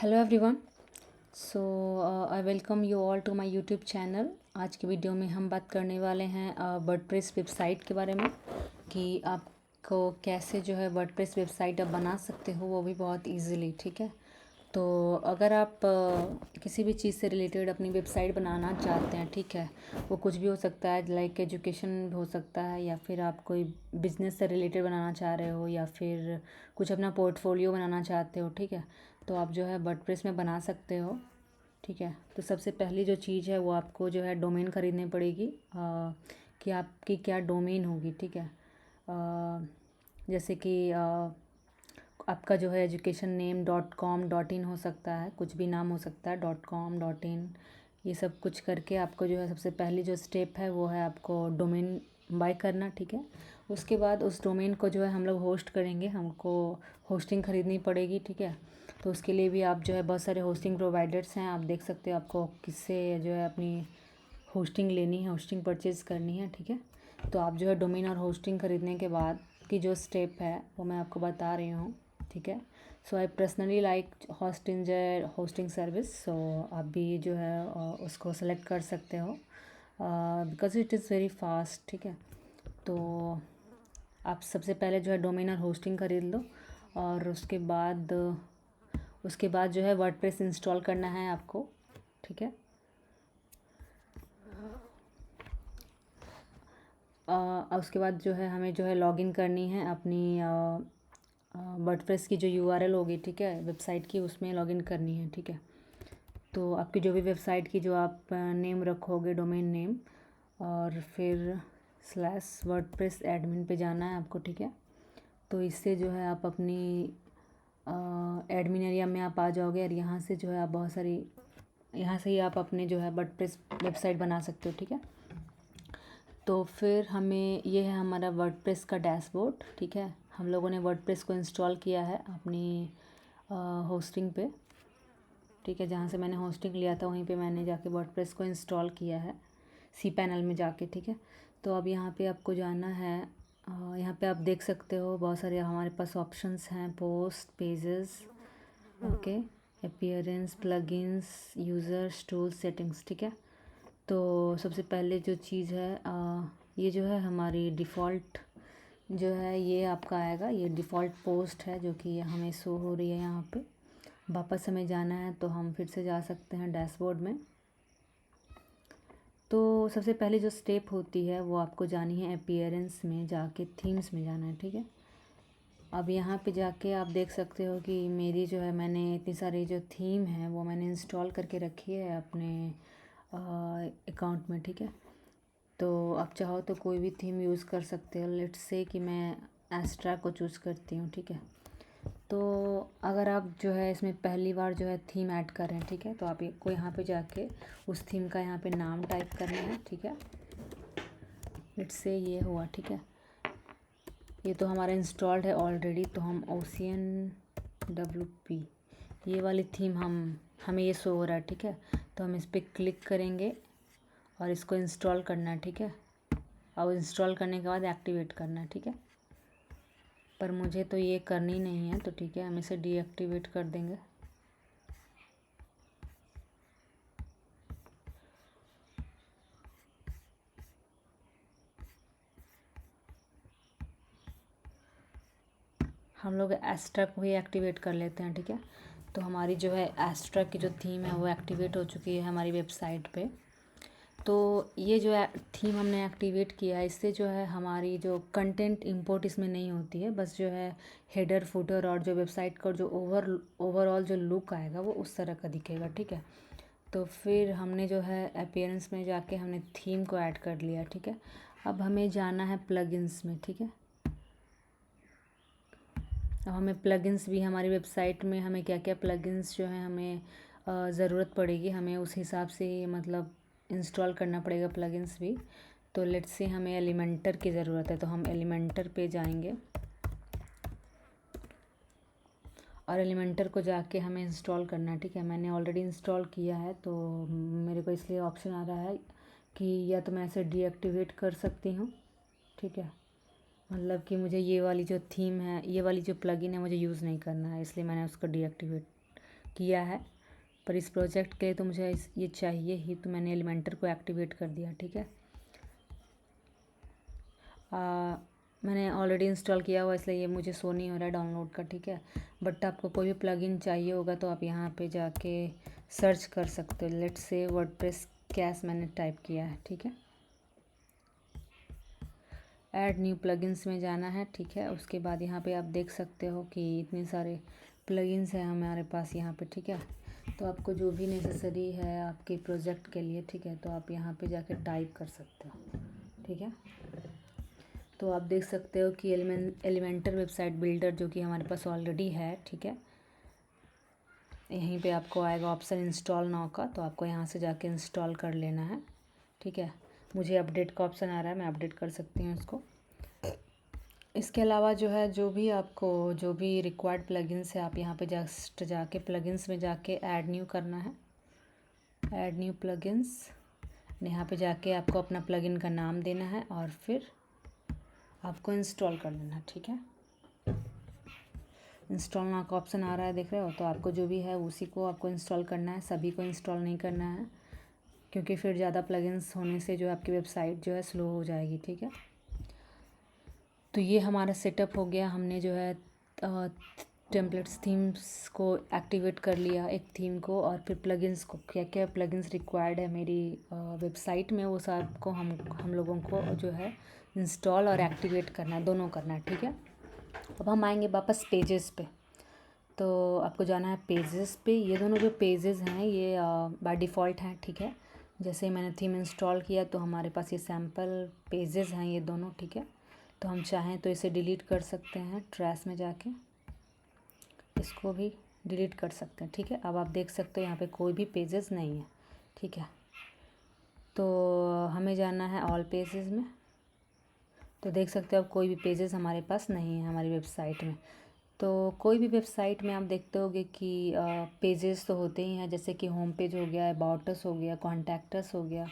Hello everyone. So I welcome you all to my YouTube channel. आज की video में हम बात करने वाले हैं वर्डप्रेस वेबसाइट के बारे में कि आपको कैसे जो है वर्डप्रेस वेबसाइट आप बना सकते हो, वो भी बहुत इजीली। ठीक है, तो अगर आप किसी भी चीज़ से रिलेटेड अपनी वेबसाइट बनाना चाहते हैं, ठीक है, वो कुछ भी हो सकता है, लाइक एजुकेशन हो सकता है, या फिर आप कोई बिजनेस से रिलेटेड बनाना चाह रहे हो, या फिर कुछ अपना पोर्टफोलियो बनाना चाहते हो, ठीक है, तो आप जो है वर्डप्रेस में बना सकते हो। ठीक है, तो सबसे पहली जो चीज़ है वो आपको जो है डोमेन ख़रीदनी पड़ेगी, कि आपकी क्या डोमेन होगी। ठीक है, जैसे कि आपका जो है एजुकेशन नेम .com.in हो सकता है, कुछ भी नाम हो सकता है, .com.in, ये सब कुछ करके आपको जो है सबसे पहली जो स्टेप है वो है आपको डोमेन बाय करना। ठीक है, उसके बाद उस डोमेन को जो है हम लोग होस्ट करेंगे, हमको होस्टिंग ख़रीदनी पड़ेगी। ठीक है, तो उसके लिए भी आप जो है बहुत सारे होस्टिंग प्रोवाइडर्स हैं, आप देख सकते हो आपको किससे जो है अपनी होस्टिंग लेनी है, होस्टिंग परचेज़ करनी है। ठीक है, तो आप जो है डोमेन और होस्टिंग ख़रीदने के बाद की जो स्टेप है वो मैं आपको बता रही हूँ। ठीक है, so I personally like hosting service, सो आप भी जो है उसको सेलेक्ट कर सकते हो because it is very fast. ठीक है, तो आप सबसे पहले जो है डोमेन और होस्टिंग ख़रीद लो, और उसके बाद जो है वर्डप्रेस इंस्टॉल करना है आपको। ठीक है, उसके बाद जो है हमें जो है लॉगिन करनी है अपनी वर्डप्रेस की जो यूआरएल होगी, ठीक है, वेबसाइट की, उसमें लॉगिन करनी है। ठीक है, तो आपकी जो भी वेबसाइट की जो आप नेम रखोगे, डोमेन नेम, और फिर /वर्डप्रेस एडमिन पे जाना है आपको। ठीक है, तो इससे जो है आप अपनी एडमिन एरिया में आप आ जाओगे, और यहाँ से जो है आप यहाँ से ही आप अपने जो है वर्डप्रेस वेबसाइट बना सकते हो। ठीक है, तो फिर हमें ये है हमारा वर्डप्रेस का डैशबोर्ड। ठीक है, हम लोगों ने वर्डप्रेस को इंस्टॉल किया है अपनी होस्टिंग पे। ठीक है, जहाँ से मैंने होस्टिंग लिया था वहीं पे मैंने जाके वर्डप्रेस को इंस्टॉल किया है, cPanel में जाके। ठीक है, तो अब यहाँ पे आपको जाना है, यहाँ पे आप देख सकते हो बहुत सारे हमारे पास ऑप्शंस हैं, post, pages, okay, appearance, plugins, users, tools, settings. ठीक है, तो सबसे पहले जो चीज़ है ये जो है हमारी डिफ़ॉल्ट जो है ये आपका आएगा, ये डिफ़ॉल्ट पोस्ट है जो कि हमें शो हो रही है यहाँ पे। वापस हमें जाना है तो हम फिर से जा सकते हैं डैशबोर्ड में। तो सबसे पहले जो स्टेप होती है वो आपको जानी है अपीयरेंस में जाके, थीम्स में जाना है। ठीक है, अब यहाँ पे जाके आप देख सकते हो कि मेरी जो है मैंने इतनी सारी जो थीम है वो मैंने इंस्टॉल करके रखी है अपने अकाउंट में। ठीक है, तो आप चाहो तो कोई भी थीम यूज़ कर सकते हो। लेट्स से कि मैं एस्ट्रा को चूज़ करती हूँ। ठीक है, तो अगर आप जो है इसमें पहली बार जो है थीम ऐड कर रहे हैं, ठीक है, तो आपको यहाँ पे जाके उस थीम का यहाँ पे नाम टाइप करना है। ठीक है, लेट्स से ये हुआ। ठीक है, ये तो हमारा इंस्टॉल्ड है ऑलरेडी, तो हम OCNWP ये वाली थीम हमें ये शो हो रहा है। ठीक है, तो हम इस पर क्लिक करेंगे और इसको इंस्टॉल करना है। ठीक है, और इंस्टॉल करने के बाद एक्टिवेट करना है। ठीक है, पर मुझे तो ये करनी नहीं है, तो ठीक है, हम इसे डीएक्टिवेट कर देंगे। हम लोग एस्ट्रा को ही एक्टिवेट कर लेते हैं। ठीक है, तो हमारी जो है एस्ट्रा की जो थीम है वो एक्टिवेट हो चुकी है हमारी वेबसाइट पे। तो ये जो है थीम हमने एक्टिवेट किया है, इससे जो है हमारी जो कंटेंट इंपोर्ट इसमें नहीं होती है, बस जो है हेडर, फुटर और जो वेबसाइट का जो ओवरऑल जो लुक आएगा वो उस तरह का दिखेगा। ठीक है, तो फिर हमने जो है अपीयरेंस में जाके हमने थीम को ऐड कर लिया। ठीक है, अब हमें जाना है प्लगइन्स में। ठीक है, अब हमें प्लगइन्स भी हमारी वेबसाइट में हमें क्या क्या प्लगइन्स जो है हमें ज़रूरत पड़ेगी, हमें उस हिसाब से मतलब इंस्टॉल करना पड़ेगा प्लगइन्स भी। तो लेट्स से हमें एलिमेंटर की ज़रूरत है, तो हम एलिमेंटर पे जाएंगे और एलिमेंटर को जाके हमें इंस्टॉल करना है। ठीक है, मैंने ऑलरेडी इंस्टॉल किया है, तो मेरे को इसलिए ऑप्शन आ रहा है कि या तो मैं इसे डीएक्टिवेट कर सकती हूँ। ठीक है, मतलब कि मुझे ये वाली जो थीम है, ये वाली जो प्लगइन है, मुझे यूज़ नहीं करना है, इसलिए मैंने उसको डीएक्टिवेट किया है, पर इस प्रोजेक्ट के लिए तो मुझे ये चाहिए ही, तो मैंने एलिमेंटर को एक्टिवेट कर दिया। ठीक है, मैंने ऑलरेडी इंस्टॉल किया हुआ, इसलिए ये मुझे शो नहीं हो रहा है डाउनलोड का। ठीक है, बट आपको कोई भी प्लगइन चाहिए होगा तो आप यहाँ पे जाके सर्च कर सकते हो। लेट्स से वर्डप्रेस कैस मैंने टाइप किया है। ठीक है, ऐड न्यू प्लगइन्स में जाना है। ठीक है, उसके बाद यहाँ पे आप देख सकते हो कि इतने सारे प्लगइन्स हैं हमारे पास यहाँ पे। ठीक है, तो आपको जो भी नेसेसरी है आपके प्रोजेक्ट के लिए, ठीक है, तो आप यहाँ पे जाके टाइप कर सकते हो। ठीक है, तो आप देख सकते हो कि एलिमेंटर वेबसाइट बिल्डर जो कि हमारे पास ऑलरेडी है। ठीक है, यहीं पे आपको आएगा ऑप्शन इंस्टॉल नाउ का, तो आपको यहाँ से जाके इंस्टॉल कर लेना है। ठीक है, मुझे अपडेट का ऑप्शन आ रहा है, मैं अपडेट कर सकती हूँ इसको। इसके अलावा जो है, जो भी आपको जो भी रिक्वायर्ड प्लगइन्स है, आप यहाँ पे जस्ट जाके प्लगइन्स में जाके ऐड न्यू करना है। ऐड न्यू प्लगइन्स, यहाँ पे जाके आपको अपना प्लगइन का नाम देना है और फिर आपको इंस्टॉल कर लेना है। ठीक है, इंस्टॉल नाउ का ऑप्शन आ रहा है, देख रहे हो, तो आपको जो भी है उसी को आपको इंस्टॉल करना है, सभी को इंस्टॉल नहीं करना है, क्योंकि फिर ज़्यादा प्लगइन्स होने से जो आपकी वेबसाइट जो है स्लो हो जाएगी। ठीक है, तो ये हमारा सेटअप हो गया। हमने जो है टेम्पलेट्स थीम्स को एक्टिवेट कर लिया, एक थीम को, और फिर प्लगइन्स को, क्या क्या प्लगइन्स रिक्वायर्ड है मेरी वेबसाइट में, वो सब को हम लोगों को जो है इंस्टॉल और एक्टिवेट करना है, दोनों करना है। ठीक है, अब हम आएंगे वापस पेजेस पे, तो आपको जाना है पेजेस पे। ये दोनों जो पेजेस हैं ये बाय डिफ़ॉल्ट हैं। ठीक है, जैसे ही मैंने थीम इंस्टॉल किया तो हमारे पास ये सैम्पल पेजेस हैं ये दोनों। ठीक है, तो हम चाहें तो इसे डिलीट कर सकते हैं, ट्रैश में जाके इसको भी डिलीट कर सकते हैं। ठीक है, अब आप देख सकते हो यहाँ पे कोई भी पेजेस नहीं है। ठीक है, तो हमें जाना है ऑल पेजेस में, तो देख सकते हो अब कोई भी पेजेस हमारे पास नहीं है हमारी वेबसाइट में। तो कोई भी वेबसाइट में आप देखते होगे कि पेजेस तो होते ही हैं, जैसे कि होम पेज हो गया, अबाउट अस हो गया, कॉन्टैक्ट अस हो गया,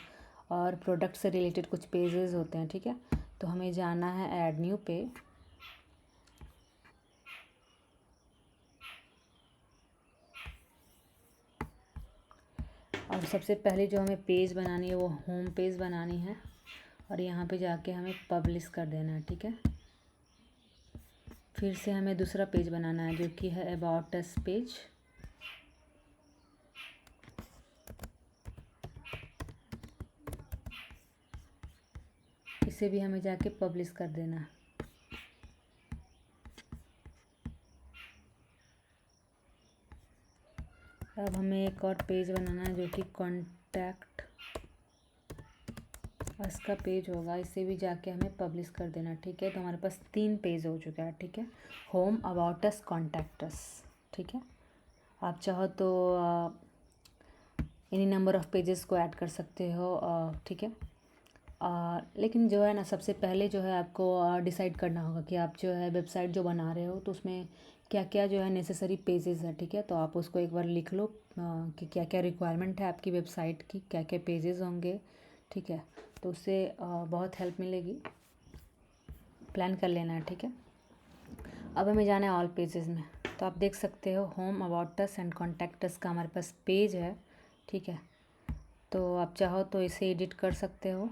और प्रोडक्ट से रिलेटेड कुछ पेजेस होते हैं। ठीक है, तो हमें जाना है ऐड न्यू पे, और सबसे पहले जो हमें पेज बनानी है वो होम पेज बनानी है, और यहाँ पे जाके हमें पब्लिश कर देना है। ठीक है, फिर से हमें दूसरा पेज बनाना है जो कि है अबाउट अस पेज। इसे भी हमें जाके पब्लिश कर देना है। अब हमें एक और पेज बनाना है जो कि कॉन्टैक्ट अस का पेज होगा, इसे भी जाके हमें पब्लिश कर देना। ठीक है, तो हमारे पास 3 पेज हो चुका है। ठीक है, home, about us, contact us. ठीक है, आप चाहो तो एनी नंबर ऑफ़ पेजेस को ऐड कर सकते हो। ठीक है, लेकिन जो है ना, सबसे पहले जो है आपको डिसाइड करना होगा कि आप जो है वेबसाइट जो बना रहे हो तो उसमें क्या क्या जो है नेसेसरी पेजेस है। ठीक है, तो आप उसको एक बार लिख लो कि क्या क्या रिक्वायरमेंट है आपकी वेबसाइट की, क्या क्या पेजेस होंगे। ठीक है, तो उससे बहुत हेल्प मिलेगी, प्लान कर लेना है। ठीक है, अब हमें जाना है ऑल पेजेस में, तो आप देख सकते हो home, about us and contact us का हमारे पास पेज है। ठीक है, तो आप चाहो तो इसे एडिट कर सकते हो,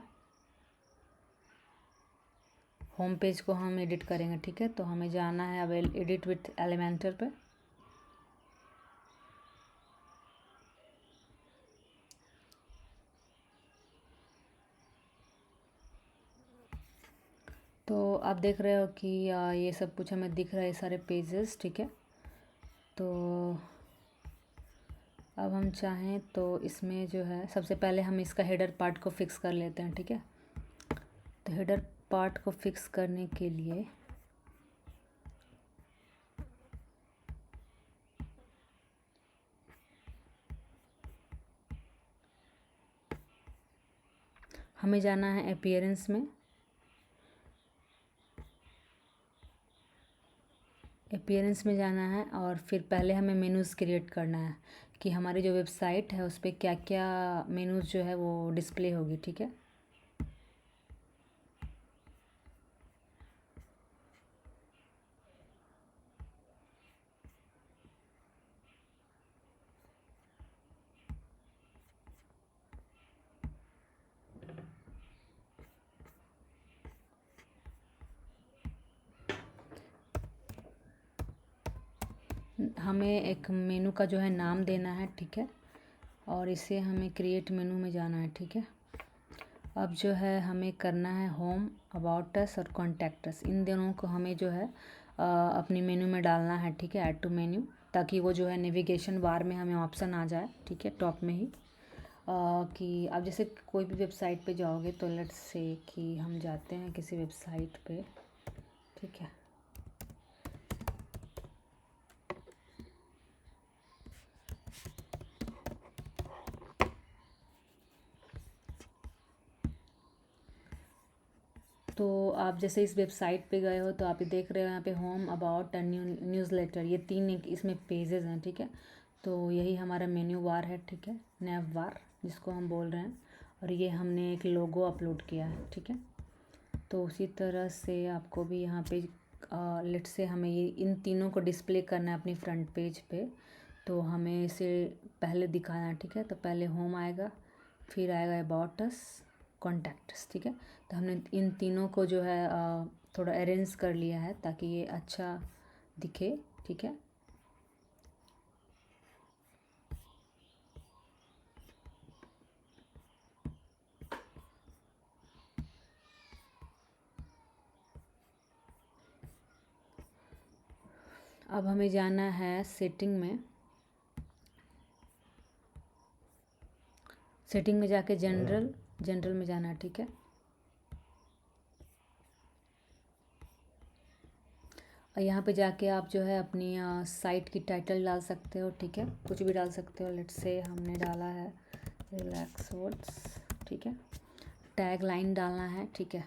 होम पेज को हम एडिट करेंगे। ठीक है, तो हमें जाना है अब एडिट विथ एलिमेंटर पे, तो आप देख रहे हो कि ये सब कुछ हमें दिख रहा है, ये सारे पेजेस। ठीक है, तो अब हम चाहें तो इसमें जो है सबसे पहले हम इसका हेडर पार्ट को फिक्स कर लेते हैं। ठीक है, तो हेडर पार्ट को फिक्स करने के लिए हमें जाना है अपीयरेंस में, अपीयरेंस में जाना है, और फिर पहले हमें मेनूज़ क्रिएट करना है कि हमारी जो वेबसाइट है उस पर क्या क्या मेनूज़ जो है वो डिस्प्ले होगी। ठीक है, हमें एक मेनू का जो है नाम देना है, ठीक है, और इसे हमें क्रिएट मेनू में जाना है, ठीक है। अब जो है हमें करना है होम, अबाउट अस और कॉन्टैक्ट अस, इन दोनों को हमें जो है अपनी मेनू में डालना है, ठीक है, ऐड टू मेन्यू, ताकि वो जो है नेविगेशन बार में हमें ऑप्शन आ जाए, ठीक है, टॉप में ही। कि आप जैसे कोई भी वेबसाइट पे जाओगे तो लेट्स से कि हम जाते हैं किसी वेबसाइट पे, ठीक है। तो आप जैसे इस वेबसाइट पे गए हो तो आप ये देख रहे हो यहाँ पे होम, अबाउट एंड न्यूज़लेटर, ये तीन एक इसमें पेजेस हैं, ठीक है। तो यही हमारा मेन्यू बार है, ठीक है, नैव बार जिसको हम बोल रहे हैं, और ये हमने एक लोगो अपलोड किया है, ठीक है। तो उसी तरह से आपको भी यहाँ पे लेट से हमें ये इन तीनों को डिस्प्ले करना है अपनी फ्रंट पेज पे, तो हमें इसे पहले दिखाना है, ठीक है। तो पहले होम आएगा, फिर आएगा अबाउट अस, कॉन्टैक्ट्स, ठीक है। तो हमने इन तीनों को जो है थोड़ा अरेंज कर लिया है ताकि ये अच्छा दिखे, ठीक है। अब हमें जाना है सेटिंग में, सेटिंग में जाके जनरल में जाना है, ठीक है। और यहाँ पे जाके आप जो है अपनी साइट की टाइटल डाल सकते हो, ठीक है, कुछ भी डाल सकते हो। लेट्स से हमने डाला है रिलैक्स वर्ड्स, ठीक है। टैग लाइन डालना है, ठीक है।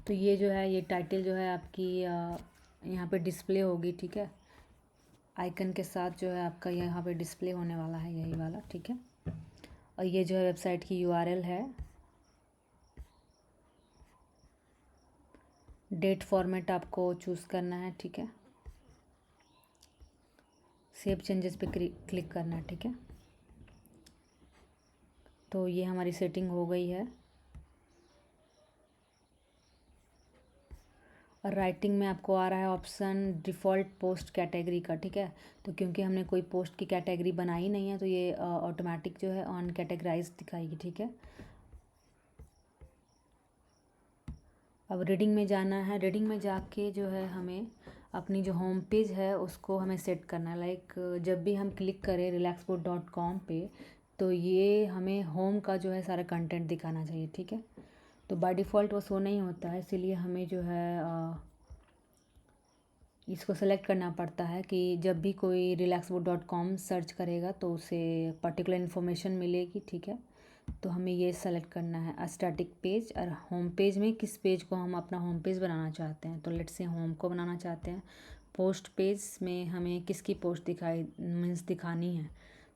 तो ये जो है ये टाइटल जो है आपकी यहाँ पे डिस्प्ले होगी, ठीक है, आइकन के साथ जो है आपका यहाँ पे डिस्प्ले होने वाला है, यही वाला, ठीक है। और ये जो है वेबसाइट की यूआरएल है। डेट फॉर्मेट आपको चूज़ करना है, ठीक है। सेव चेंजेस पे क्लिक करना है, ठीक है। तो ये हमारी सेटिंग हो गई है। और राइटिंग में आपको आ रहा है ऑप्शन डिफ़ॉल्ट पोस्ट कैटेगरी का, ठीक है। तो क्योंकि हमने कोई पोस्ट की कैटेगरी बनाई नहीं है तो ये ऑटोमेटिक जो है ऑन कैटेगराइज दिखाएगी, ठीक है। अब रीडिंग में जाना है, रीडिंग में जाके जो है हमें अपनी जो होम पेज है उसको हमें सेट करना है। लाइक जब भी हम क्लिक करें relaxboard.com पे तो ये हमें होम का जो है सारा कंटेंट दिखाना चाहिए, ठीक है। तो बाय डिफ़ॉल्ट वो शो नहीं होता है, इसीलिए हमें जो है इसको सेलेक्ट करना पड़ता है कि जब भी कोई relaxboard.com सर्च करेगा तो उसे पर्टिकुलर इन्फॉर्मेशन मिलेगी, ठीक है। तो हमें ये सेलेक्ट करना है स्टैटिक पेज, और होम पेज में किस पेज को हम अपना होम पेज बनाना चाहते हैं। तो लेट्स से होम को बनाना चाहते हैं। पोस्ट पेज में हमें किसकी पोस्ट दिखानी है,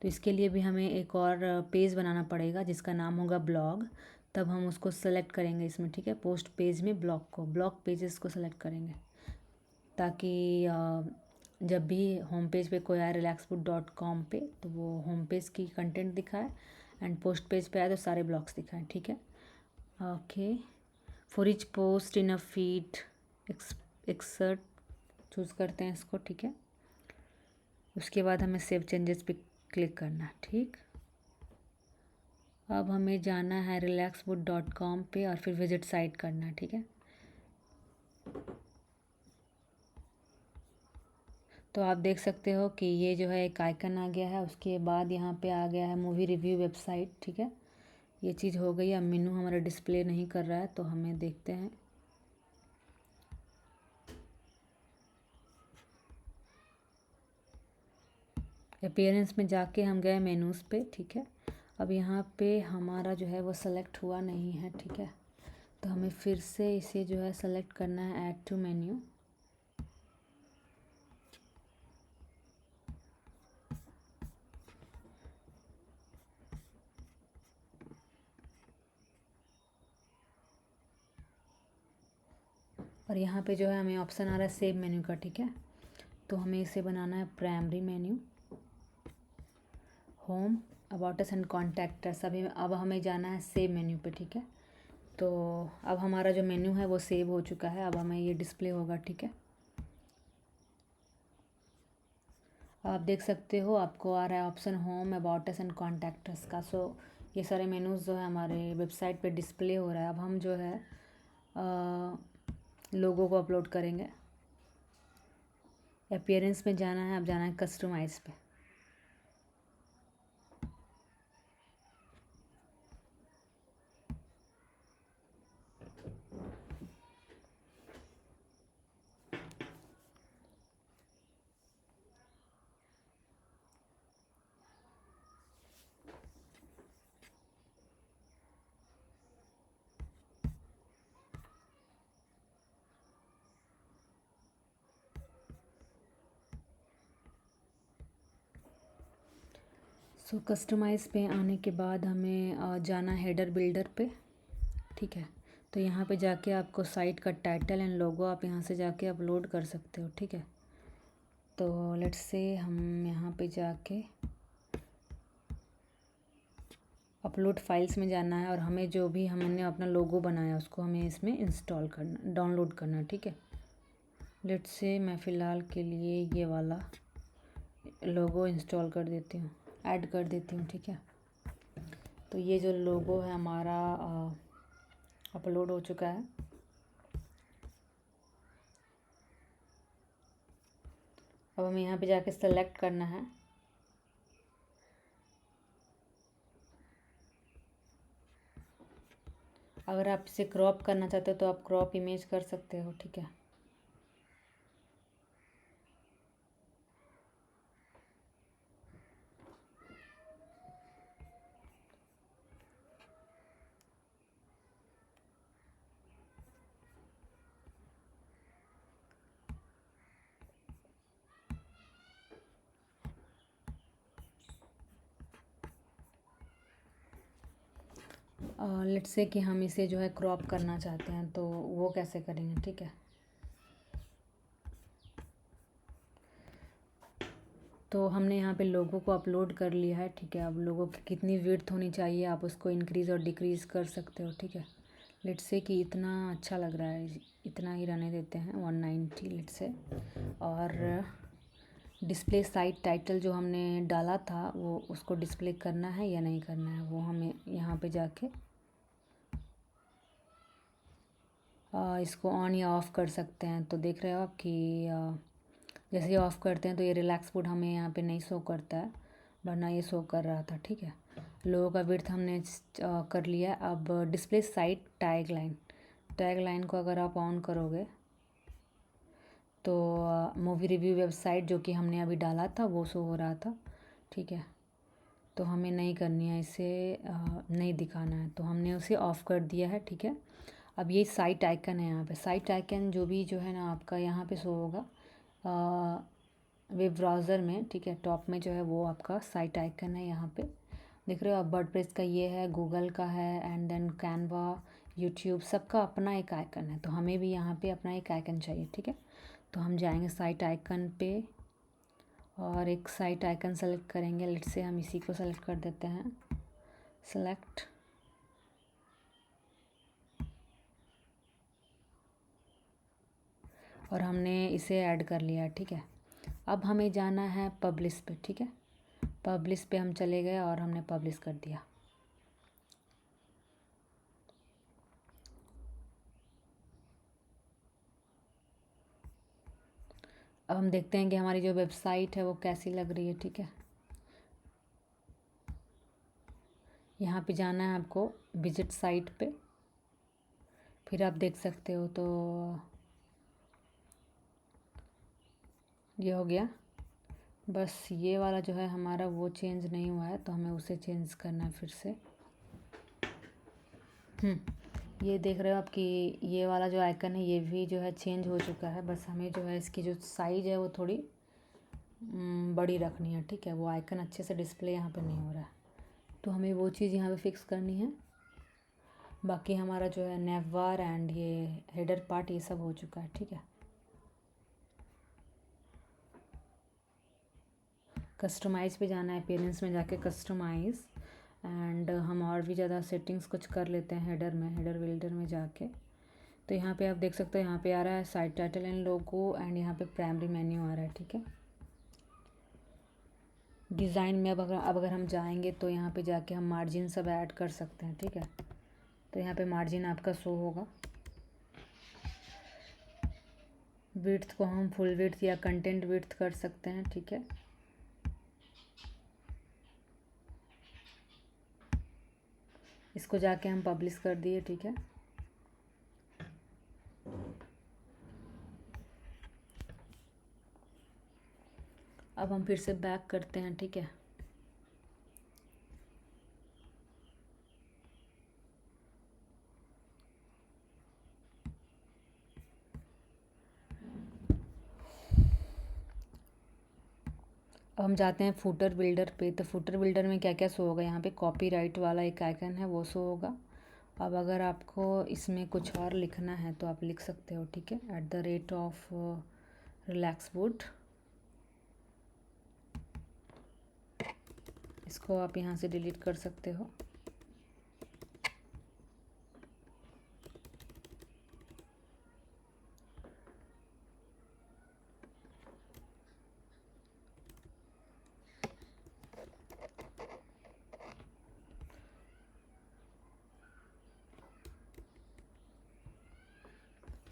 तो इसके लिए भी हमें एक और पेज बनाना पड़ेगा जिसका नाम होगा ब्लॉग। तब हम उसको सेलेक्ट करेंगे इसमें, ठीक है। पोस्ट पेज में ब्लॉग पेजेस को सेलेक्ट करेंगे ताकि जब भी होम पेज पे कोई आए relaxboard.com पे तो वो होम पेज की कंटेंट दिखाए, एंड पोस्ट पेज पे आए तो सारे ब्लॉग्स दिखाएं, ठीक है। Okay, for each post in a feed exert choose करते हैं इसको, ठीक है। उसके बाद हमें सेव चेंजेस पे क्लिक करना है, ठीक। अब हमें जाना है relaxboard.com पे और फिर विजिट साइट करना है, ठीक है। तो आप देख सकते हो कि ये जो है एक आइकन आ गया है, उसके बाद यहाँ पे आ गया है मूवी रिव्यू वेबसाइट, ठीक है। ये चीज़ हो गई। अब मेनू हमारा डिस्प्ले नहीं कर रहा है तो हमें देखते हैं। अपीयरेंस में जाके हम गए मेनूज़ पे, ठीक है। अब यहाँ पे हमारा जो है वो सेलेक्ट हुआ नहीं है, ठीक है। तो हमें फिर से इसे जो है सेलेक्ट करना है ऐड टू मेन्यू। और यहाँ पे जो है हमें ऑप्शन आ रहा है सेव मेन्यू का, ठीक है। तो हमें इसे बनाना है primary menu, home, about us and contact us. अभी अब हमें जाना है सेव मेन्यू पे, ठीक है। तो अब हमारा जो मेन्यू है वो सेव हो चुका है, अब हमें ये डिस्प्ले होगा, ठीक है। आप देख सकते हो आपको आ रहा है option home, about us and contact us का। सो ये सारे मेनूज़ जो है हमारे वेबसाइट पे डिस्प्ले हो रहा है। अब हम जो है लोगो को अपलोड करेंगे। अपीयरेंस में जाना है, अब जाना है कस्टमाइज़ पे। सो कस्टमाइज़ पे आने के बाद हमें जाना हेडर बिल्डर पे, ठीक है। तो यहाँ पे जाके आपको साइट का टाइटल एंड लोगो आप यहाँ से जाके अपलोड कर सकते हो, ठीक है। तो लेट्स से हम यहाँ पे जाके अपलोड फाइल्स में जाना है और हमें जो भी हमने अपना लोगो बनाया उसको हमें इसमें इंस्टॉल करना, डाउनलोड करना, ठीक है। लेट्स से मैं फ़िलहाल के लिए ये वाला लोगो इंस्टॉल कर देती हूँ, ऐड कर देती हूँ, ठीक है। तो ये जो लोगो है हमारा अपलोड हो चुका है। अब हमें यहाँ पे जाके सेलेक्ट करना है। अगर आप इसे क्रॉप करना चाहते हो तो आप क्रॉप इमेज कर सकते हो, ठीक है। लेट्स से कि हम इसे जो है क्रॉप करना चाहते हैं, तो वो कैसे करेंगे, ठीक है। तो हमने यहाँ पे लोगो को अपलोड कर लिया है, ठीक है। अब लोगो की कितनी विड्थ होनी चाहिए आप उसको इंक्रीज़ और डिक्रीज़ कर सकते हो, ठीक है। लेट्स से कि इतना अच्छा लग रहा है, इतना ही रहने देते हैं 190 लेट्स से। और डिस्प्ले साइट टाइटल जो हमने डाला था वो उसको डिस्प्ले करना है या नहीं करना है, वो हमें यहाँ पे जाके इसको ऑन या ऑफ़ कर सकते हैं। तो देख रहे हो आप कि जैसे ही ऑफ़ करते हैं तो ये रिलैक्स मोड हमें यहाँ पे नहीं शो करता है, वरना ये शो कर रहा था, ठीक है। लोगों का विड्थ हमने कर लिया। अब डिस्प्ले साइट टैग लाइन को अगर आप ऑन करोगे तो मूवी रिव्यू वेबसाइट जो कि हमने अभी डाला था वो शो हो रहा था, ठीक है। तो हमें नहीं करनी है, इसे नहीं दिखाना है, तो हमने उसे ऑफ़ कर दिया है, ठीक है। अब ये साइट आइकन है, यहाँ पे साइट आइकन जो है ना आपका यहाँ पे शो होगा वेब ब्राउज़र में, ठीक है। टॉप में जो है वो आपका साइट आइकन है, यहाँ पे देख रहे हो आप। वर्डप्रेस का ये है, गूगल का है, एंड देन कैनवा, यूट्यूब, सबका अपना एक आइकन है। तो हमें भी यहाँ पे अपना एक आइकन चाहिए, ठीक है। तो हम जाएंगे साइट आइकन पे और एक साइट आइकन सेलेक्ट करेंगे। लेट्स से हम इसी को सेलेक्ट कर देते हैं, सेलेक्ट। और हमने इसे ऐड कर लिया, ठीक है। अब हमें जाना है पब्लिश पे, ठीक है। पब्लिश पे हम चले गए और हमने पब्लिश कर दिया। अब हम देखते हैं कि हमारी जो वेबसाइट है वो कैसी लग रही है, ठीक है। यहाँ पे जाना है आपको विजिट साइट पे, फिर आप देख सकते हो। तो ये हो गया, बस ये वाला जो है हमारा वो चेंज नहीं हुआ है, तो हमें उसे चेंज करना है फिर से। ये देख रहे हो आप कि ये वाला जो आइकन है ये भी जो है चेंज हो चुका है। बस हमें जो है इसकी जो साइज़ है वो थोड़ी बड़ी रखनी है, ठीक है। वो आइकन अच्छे से डिस्प्ले यहाँ पे नहीं हो रहा है, तो हमें वो चीज़ यहाँ पे फिक्स करनी है। बाकी हमारा जो है नेवबार एंड ये हेडर पार्ट ये सब हो चुका है, ठीक है। कस्टमाइज़ पे जाना है, अपीयरेंस में जाके कस्टमाइज़, एंड हम और भी ज़्यादा सेटिंग्स कुछ कर लेते हैं हेडर में, हेडर विल्डर में जाके। तो यहाँ पे आप देख सकते हो, यहाँ पे आ रहा है site title and logo, and यहाँ पे प्राइमरी मेन्यू आ रहा है, ठीक है। डिज़ाइन में अब अगर हम जाएंगे तो यहाँ पे जाके हम मार्जिन सब ऐड कर सकते हैं, ठीक है। तो यहाँ पे मार्जिन आपका शो होगा। विड्थ को हम फुल विड्थ या कंटेंट विड्थ कर सकते हैं, ठीक है। इसको जाके हम पब्लिश कर दिए, ठीक है। अब हम फिर से बैक करते हैं, ठीक है। अब हम जाते हैं फुटर बिल्डर पे। तो फुटर बिल्डर में क्या क्या शो होगा, यहाँ पे कॉपीराइट वाला एक आइकन है वो शो होगा। अब अगर आपको इसमें कुछ और लिखना है तो आप लिख सकते हो, ठीक है। @ऑफ रिलैक्स वुड, इसको आप यहाँ से डिलीट कर सकते हो।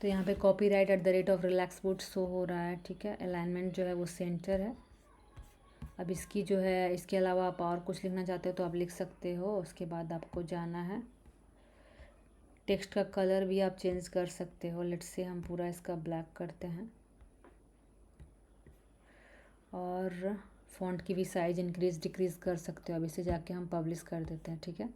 तो यहाँ पे copyright @of relax would show हो रहा है, ठीक है। अलाइनमेंट जो है वो सेंटर है। अब इसकी जो है, इसके अलावा आप और कुछ लिखना चाहते हो तो आप लिख सकते हो। उसके बाद आपको जाना है, टेक्स्ट का कलर भी आप चेंज कर सकते हो। लेट्स से हम पूरा इसका ब्लैक करते हैं, और फ़ॉन्ट की भी साइज़ इंक्रीज़ डिक्रीज़ कर सकते हो। अब इसे जाके हम पब्लिश कर देते हैं, ठीक है।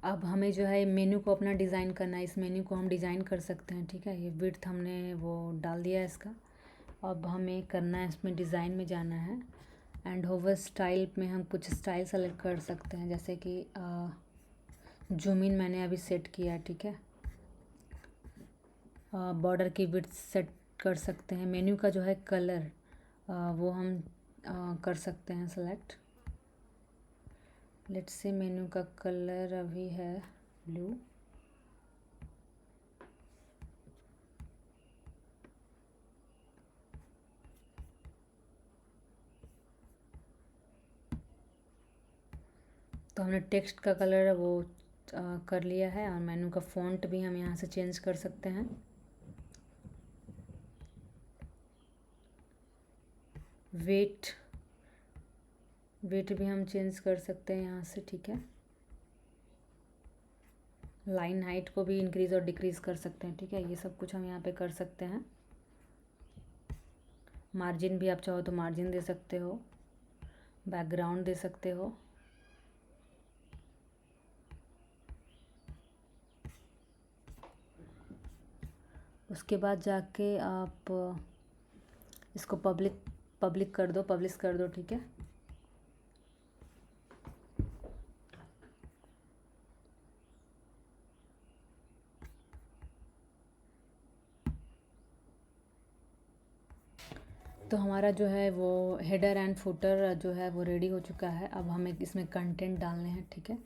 अब हमें जो है मेन्यू को अपना डिज़ाइन करना है। इस मेन्यू को हम डिज़ाइन कर सकते हैं, ठीक है। ये विड्थ हमने वो डाल दिया है इसका। अब हमें करना है, इसमें डिज़ाइन में जाना है, एंड होवर स्टाइल में हम कुछ स्टाइल सेलेक्ट कर सकते हैं, जैसे कि जूम इन मैंने अभी सेट किया है, ठीक है। बॉर्डर की विड्थ सेट कर सकते हैं। मेन्यू का जो है कलर वो हम कर सकते हैं सेलेक्ट। लेट्स से मेन्यू का कलर अभी है ब्लू। तो हमने टेक्स्ट का कलर वो कर लिया है, और मेन्यू का फ़ॉन्ट भी हम यहाँ से चेंज कर सकते हैं। वेट भी हम चेंज कर सकते हैं यहाँ से, ठीक है। लाइन हाइट को भी इंक्रीज़ और डिक्रीज़ कर सकते हैं, ठीक है। ये सब कुछ हम यहाँ पे कर सकते हैं। मार्जिन भी आप चाहो तो मार्जिन दे सकते हो, बैकग्राउंड दे सकते हो। उसके बाद जाके आप इसको पब्लिक कर दो, पब्लिश कर दो, ठीक है। तो हमारा जो है वो हेडर एंड फुटर जो है वो रेडी हो चुका है। अब हमें इसमें कंटेंट डालने हैं, ठीक है।